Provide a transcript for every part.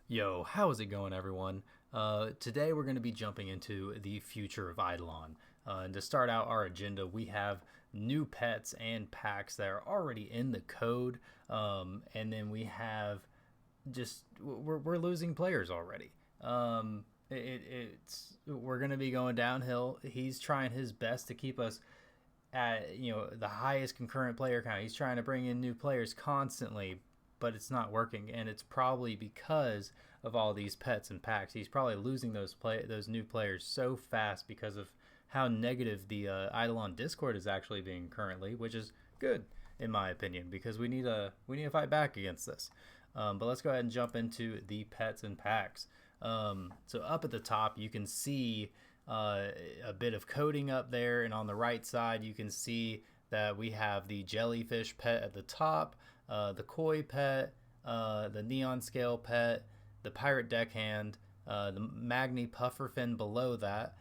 Yo, how is it going, everyone? Today we're going to be jumping into the future of Idleon. And to start out our agenda, we have new pets and packs that are already in the code. And then we have we're losing players already. It's we're going to be going downhill. He's trying his best to keep us at the highest concurrent player count. He's trying to bring in new players constantly, but it's not working, and it's probably because of all these pets and packs. He's probably losing those new players so fast because of how negative the Eidolon Discord is actually being currently, which is good in my opinion because we need to fight back against this. But let's go ahead and jump into the pets and packs. So up at the top, you can see a bit of coding up there, and on the right side, you can see that we have the jellyfish pet at the top, the koi pet, the neon scale pet, the pirate deckhand, the magni pufferfin below that,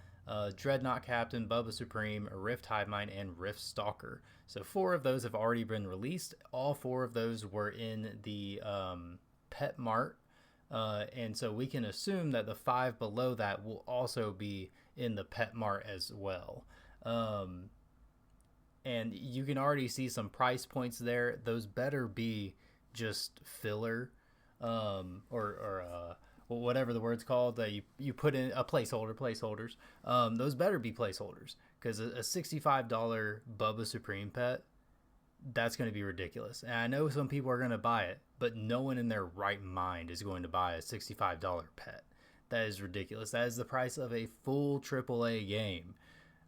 dreadnought captain, Bubba Supreme, Rift Hive Mind, and Rift Stalker. So four of those have already been released. All four of those were in the pet mart. And so we can assume that the five below that will also be in the pet mart as well. And you can already see some price points there. Those better be just filler, or whatever the word's called that you put in a placeholders. Those better be placeholders because a $65 Bubba Supreme pet, that's going to be ridiculous. And I know some people are going to buy it, but no one in their right mind is going to buy a $65 pet. That is ridiculous. That is the price of a full AAA game.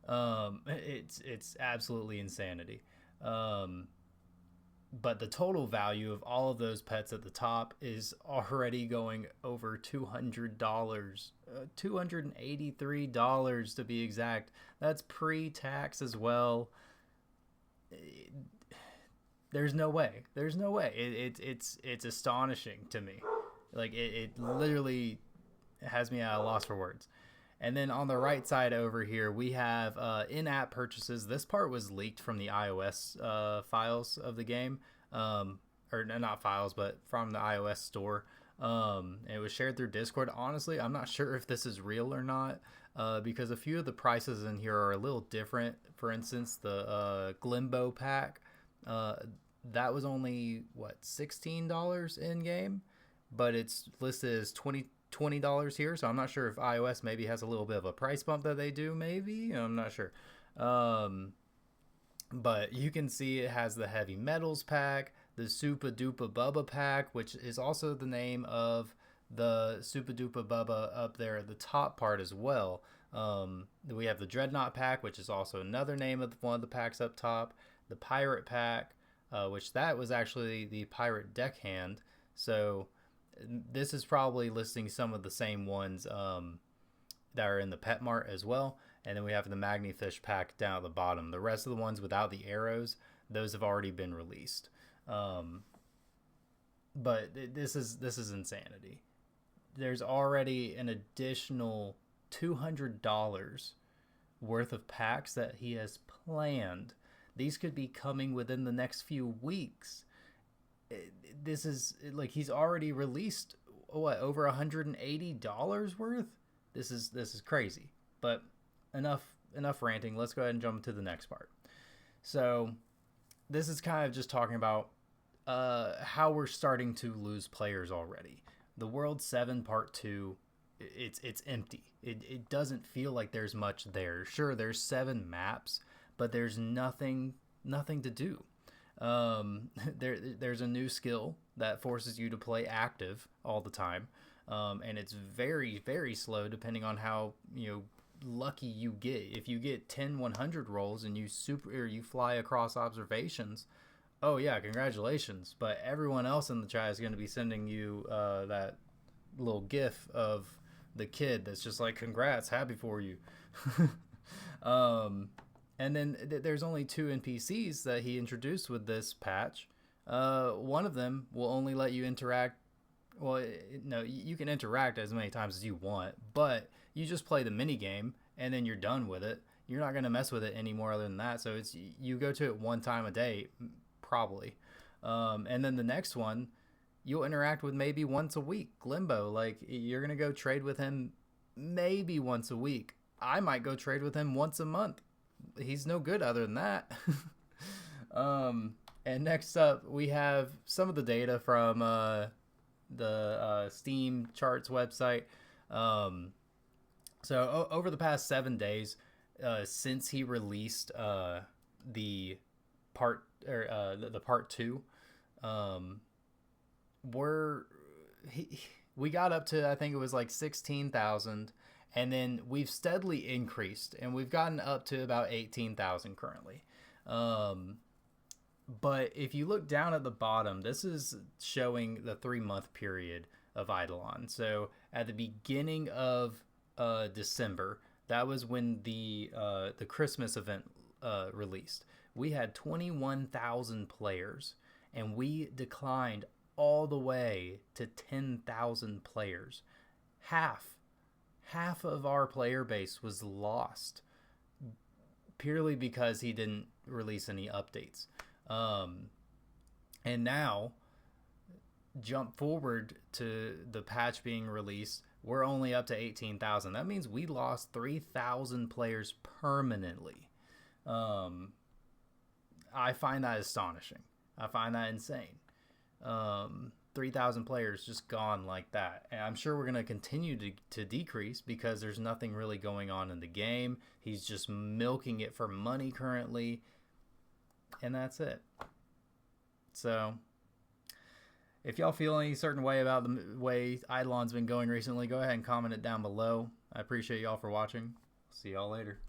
It's absolutely insanity. But the total value of all of those pets at the top is already going over $200, $283 to be exact. That's pre-tax as well. There's no way. There's no way. It's astonishing to me. Like it literally has me at a loss for words. And then on the right side over here, we have in-app purchases. This part was leaked from the iOS files of the game, or not files, but from the iOS store. It was shared through Discord. Honestly, I'm not sure if this is real or not, because a few of the prices in here are a little different. For instance, the Glimbo pack, that was only $16 in game, but it's listed as $20 here, so I'm not sure if iOS maybe has a little bit of a price bump that they do. Maybe I'm not sure. But you can see it has the heavy metals pack, the Super Duper Bubba pack, which is also the name of the Super Duper Bubba up there at the top part as well. We have the Dreadnought pack, which is also another name of one of the packs up top. The Pirate pack, which that was actually the Pirate Deckhand. So this is probably listing some of the same ones that are in the pet mart as well. And then we have the Magnifish pack down at the bottom. The rest of the ones without the arrows, those have already been released. But this is insanity. There's already an additional $200 worth of packs that he has planned. These could be coming within the next few weeks. This is like he's already released over $180 worth. This is crazy. But enough ranting. Let's go ahead and jump to the next part. So this is kind of just talking about how we're starting to lose players already. The World 7 Part 2, it's empty. It doesn't feel like there's much there. Sure, there's 7 maps, but there's nothing to do. There's a new skill that forces you to play active all the time, and it's very, very slow depending on how lucky you get. If you get 10-100 rolls and you fly across observations, oh yeah, congratulations. But everyone else in the chat is going to be sending you that little gif of the kid that's just like, congrats, happy for you. And then there's only 2 NPCs that he introduced with this patch. One of them will only let you interact. Well, no, you can interact as many times as you want, but you just play the mini game and then you're done with it. You're not going to mess with it any more than that. So you go to it one time a day, probably. And then the next one, you'll interact with maybe once a week. Limbo, like you're gonna go trade with him maybe once a week. I might go trade with him once a month. He's no good other than that. And next up, we have some of the data from the Steam charts website. So over the past 7 days, since he released the part or the part 2, we got up to, I think it was like 16,000, and then we've steadily increased, and we've gotten up to about 18,000 currently. But if you look down at the bottom, this is showing the 3-month period of Idleon. So at the beginning of December, that was when the Christmas event released. We had 21,000 players, and we declined all the way to 10,000 players. Half of our player base was lost purely because he didn't release any updates. And now, jump forward to the patch being released, we're only up to 18,000. That means we lost 3,000 players permanently. I find that astonishing. I find that insane. 3,000 players just gone like that. And I'm sure we're going to continue to decrease because there's nothing really going on in the game. He's just milking it for money currently. And that's it. So, if y'all feel any certain way about the way Idleon's been going recently, go ahead and comment it down below. I appreciate y'all for watching. See y'all later.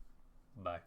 Bye.